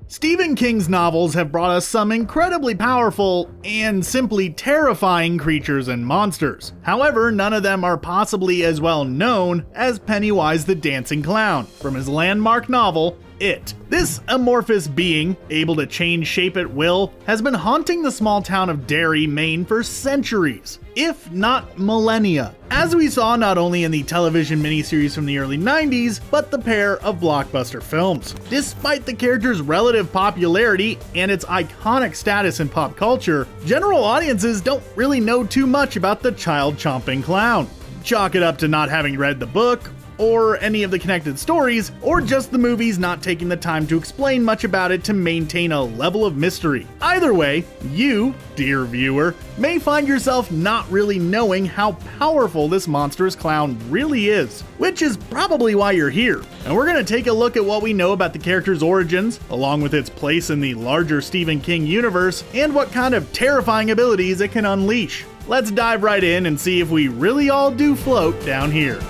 Stephen King's novels have brought us some incredibly powerful and simply terrifying creatures and monsters. However, none of them are possibly as well known as Pennywise the Dancing Clown from his landmark novel, It. This amorphous being, able to change shape at will, has been haunting the small town of Derry, Maine for centuries, if not millennia, as we saw not only in the television miniseries from the early 90s, but the pair of blockbuster films. Despite the character's relative popularity and its iconic status in pop culture, general audiences don't really know too much about the child-chomping clown. Chalk it up to not having read the book, or any of the connected stories, or just the movies not taking the time to explain much about it to maintain a level of mystery. Either way, you, dear viewer, may find yourself not really knowing how powerful this monstrous clown really is, which is probably why you're here. And we're going to take a look at what we know about the character's origins, along with its place in the larger Stephen King universe, and what kind of terrifying abilities it can unleash. Let's dive right in and see if we really all do float down here.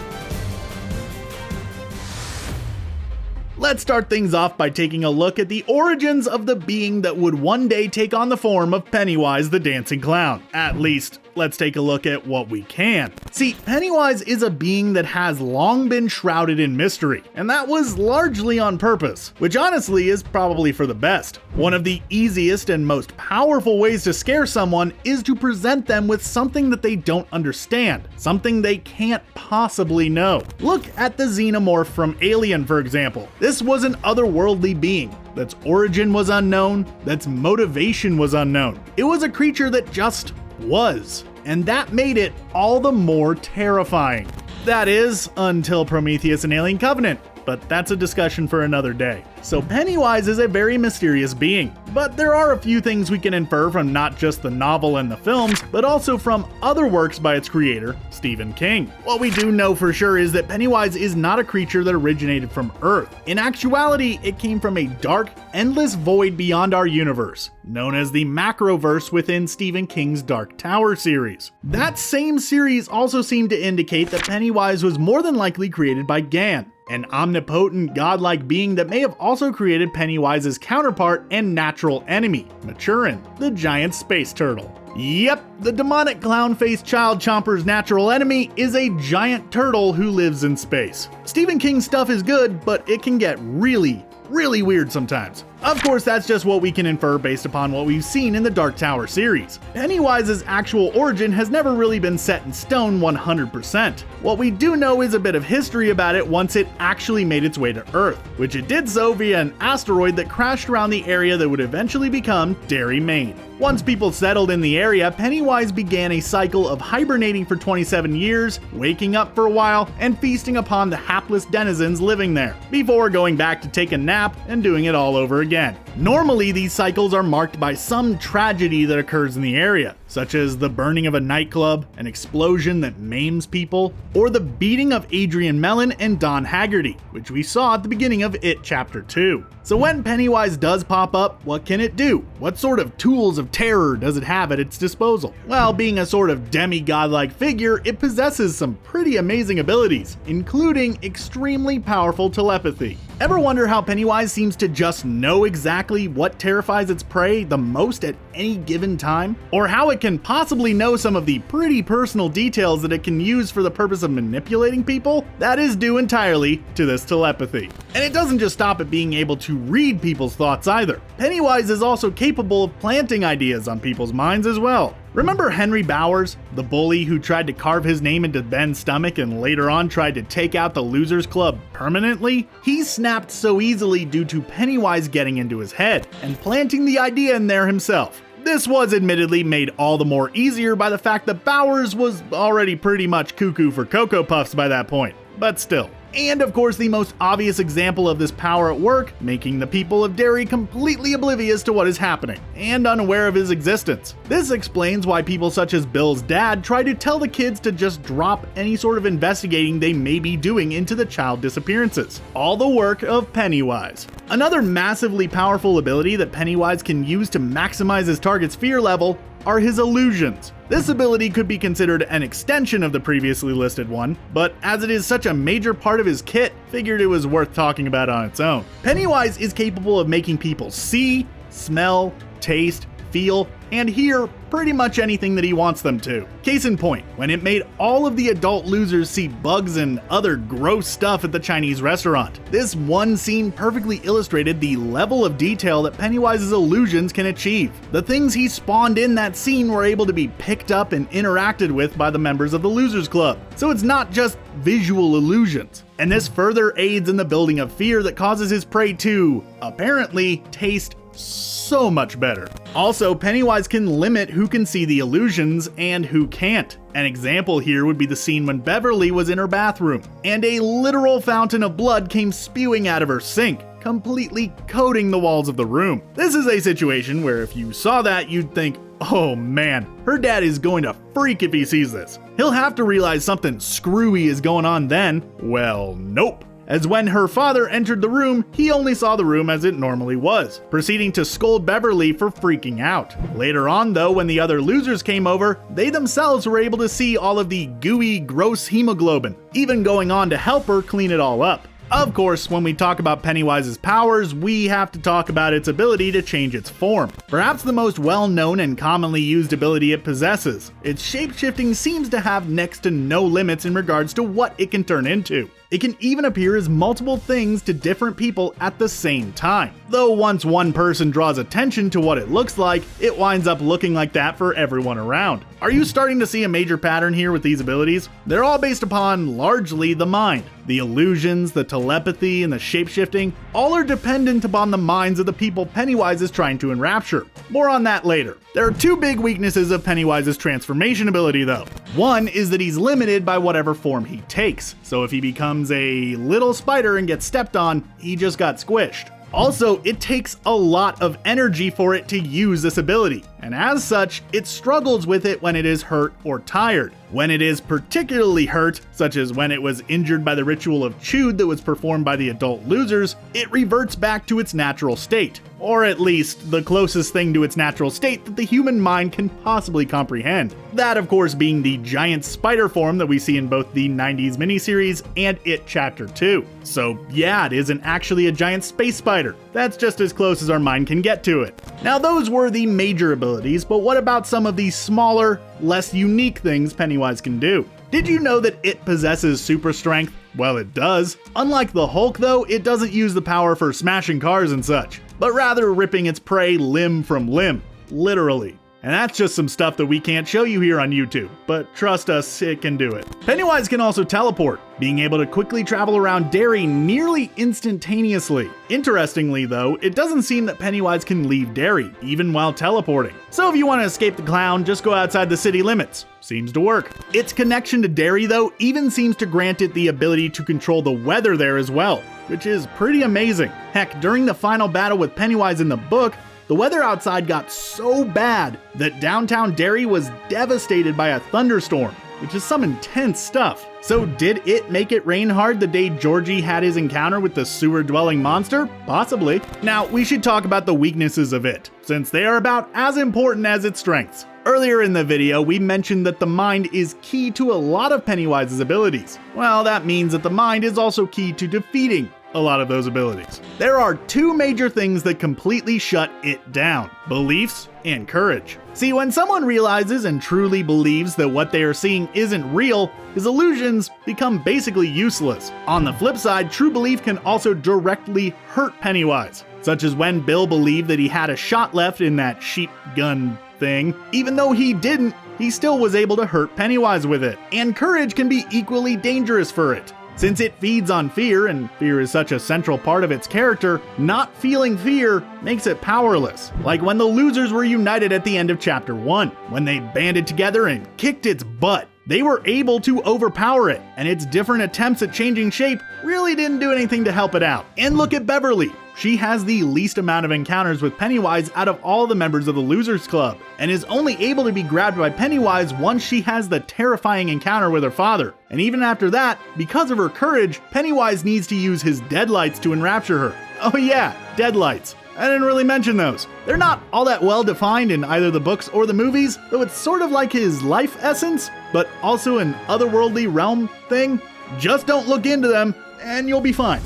Let's start things off by taking a look at the origins of the being that would one day take on the form of Pennywise the Dancing Clown. At least, let's take a look at what we can. See, Pennywise is a being that has long been shrouded in mystery, and that was largely on purpose, which honestly is probably for the best. One of the easiest and most powerful ways to scare someone is to present them with something that they don't understand, something they can't possibly know. Look at the xenomorph from Alien, for example. This was an otherworldly being that's origin was unknown, that's motivation was unknown. It was a creature that just was, and that made it all the more terrifying. That is, until Prometheus and Alien Covenant, but that's a discussion for another day. So Pennywise is a very mysterious being, but there are a few things we can infer from not just the novel and the films, but also from other works by its creator, Stephen King. What we do know for sure is that Pennywise is not a creature that originated from Earth. In actuality, it came from a dark, endless void beyond our universe, known as the Macroverse within Stephen King's Dark Tower series. That same series also seemed to indicate that Pennywise was more than likely created by Gan, an omnipotent godlike being that may have also created Pennywise's counterpart and natural enemy, Maturin, the giant space turtle. Yep, the demonic clown-faced child chomper's natural enemy is a giant turtle who lives in space. Stephen King's stuff is good, but it can get really weird sometimes. Of course, that's just what we can infer based upon what we've seen in the Dark Tower series. Pennywise's actual origin has never really been set in stone 100%. What we do know is a bit of history about it once it actually made its way to Earth, which it did so via an asteroid that crashed around the area that would eventually become Derry, Maine. Once people settled in the area, Pennywise began a cycle of hibernating for 27 years, waking up for a while, and feasting upon the hapless denizens living there, before going back to take a nap and doing it all over again. Normally, these cycles are marked by some tragedy that occurs in the area, such as the burning of a nightclub, an explosion that maims people, or the beating of Adrian Mellon and Don Haggerty, which we saw at the beginning of It Chapter 2. So when Pennywise does pop up, what can it do? What sort of tools of terror does it have at its disposal? Well, being a sort of demigod-like figure, it possesses some pretty amazing abilities, including extremely powerful telepathy. Ever wonder how Pennywise seems to just know exactly what terrifies its prey the most at any given time? Or how it can possibly know some of the pretty personal details that it can use for the purpose of manipulating people? That is due entirely to this telepathy. And it doesn't just stop at being able to read people's thoughts either. Pennywise is also capable of planting ideas on people's minds as well. Remember Henry Bowers, the bully who tried to carve his name into Ben's stomach and later on tried to take out the Losers Club permanently? He snapped so easily due to Pennywise getting into his head and planting the idea in there himself. This was admittedly made all the more easier by the fact that Bowers was already pretty much cuckoo for Cocoa Puffs by that point, but still. And of course, the most obvious example of this power at work, making the people of Derry completely oblivious to what is happening, and unaware of his existence. This explains why people such as Bill's dad try to tell the kids to just drop any sort of investigating they may be doing into the child disappearances. All the work of Pennywise. Another massively powerful ability that Pennywise can use to maximize his target's fear level are his illusions. This ability could be considered an extension of the previously listed one, but as it is such a major part of his kit, figured it was worth talking about on its own. Pennywise is capable of making people see, smell, taste, feel, and hear pretty much anything that he wants them to. Case in point, when it made all of the adult losers see bugs and other gross stuff at the Chinese restaurant. This one scene perfectly illustrated the level of detail that Pennywise's illusions can achieve. The things he spawned in that scene were able to be picked up and interacted with by the members of the Losers Club. So it's not just visual illusions. And this further aids in the building of fear that causes his prey to, apparently, taste so much better. Also, Pennywise can limit who can see the illusions and who can't. An example here would be the scene when Beverly was in her bathroom, and a literal fountain of blood came spewing out of her sink, completely coating the walls of the room. This is a situation where if you saw that, you'd think, oh man, her dad is going to freak if he sees this. He'll have to realize something screwy is going on then. Well, nope. As when her father entered the room, he only saw the room as it normally was, proceeding to scold Beverly for freaking out. Later on though, when the other losers came over, they themselves were able to see all of the gooey, gross hemoglobin, even going on to help her clean it all up. Of course, when we talk about Pennywise's powers, we have to talk about its ability to change its form. Perhaps the most well-known and commonly used ability it possesses. Its shape-shifting seems to have next to no limits in regards to what it can turn into. It can even appear as multiple things to different people at the same time. Though once one person draws attention to what it looks like, it winds up looking like that for everyone around. Are you starting to see a major pattern here with these abilities? They're all based upon largely the mind. The illusions, the telepathy, and the shapeshifting all are dependent upon the minds of the people Pennywise is trying to enrapture. More on that later. There are two big weaknesses of Pennywise's transformation ability though. One is that he's limited by whatever form he takes, so if he becomes a little spider and gets stepped on, he just got squished. Also, it takes a lot of energy for it to use this ability, and as such, it struggles with it when it is hurt or tired. When it is particularly hurt, such as when it was injured by the ritual of Chewed that was performed by the adult losers, it reverts back to its natural state. Or at least, the closest thing to its natural state that the human mind can possibly comprehend. That, of course, being the giant spider form that we see in both the 90s miniseries and It Chapter 2. So yeah, it isn't actually a giant space spider. That's just as close as our mind can get to it. Now those were the major abilities, but what about some of the smaller, less unique things Pennywise can do? Did you know that it possesses super strength? Well, it does. Unlike the Hulk though, it doesn't use the power for smashing cars and such, but rather ripping its prey limb from limb, literally. And that's just some stuff that we can't show you here on YouTube, but trust us, it can do it. Pennywise can also teleport, being able to quickly travel around Derry nearly instantaneously. Interestingly though, it doesn't seem that Pennywise can leave Derry, even while teleporting. So if you want to escape the clown, just go outside the city limits. Seems to work. Its connection to Derry though even seems to grant it the ability to control the weather there as well, which is pretty amazing. Heck, during the final battle with Pennywise in the book, the weather outside got so bad that downtown Derry was devastated by a thunderstorm, which is some intense stuff. So did it make it rain hard the day Georgie had his encounter with the sewer-dwelling monster? Possibly. Now, we should talk about the weaknesses of it, since they are about as important as its strengths. Earlier in the video, we mentioned that the mind is key to a lot of Pennywise's abilities. Well, that means that the mind is also key to defeating a lot of those abilities. There are two major things that completely shut it down: beliefs and courage. See, when someone realizes and truly believes that what they are seeing isn't real, his illusions become basically useless. On the flip side, true belief can also directly hurt Pennywise, such as when Bill believed that he had a shot left in that sheep gun thing. Even though he didn't, he still was able to hurt Pennywise with it. And courage can be equally dangerous for it. Since it feeds on fear, and fear is such a central part of its character, not feeling fear makes it powerless. Like when the losers were united at the end of Chapter 1, when they banded together and kicked its butt. They were able to overpower it, and its different attempts at changing shape really didn't do anything to help it out. And look at Beverly. She has the least amount of encounters with Pennywise out of all the members of the Losers Club, and is only able to be grabbed by Pennywise once she has the terrifying encounter with her father. And even after that, because of her courage, Pennywise needs to use his deadlights to enrapture her. Oh yeah, deadlights. I didn't really mention those. They're not all that well defined in either the books or the movies, though it's sort of like his life essence, but also an otherworldly realm thing. Just don't look into them, and you'll be fine.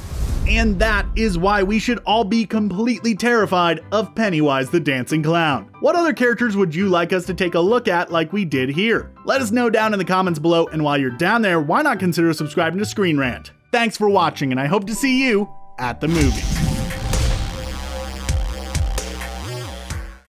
And that is why we should all be completely terrified of Pennywise the Dancing Clown. What other characters would you like us to take a look at like we did here? Let us know down in the comments below, and while you're down there, why not consider subscribing to ScreenRant? Thanks for watching, and I hope to see you at the movies.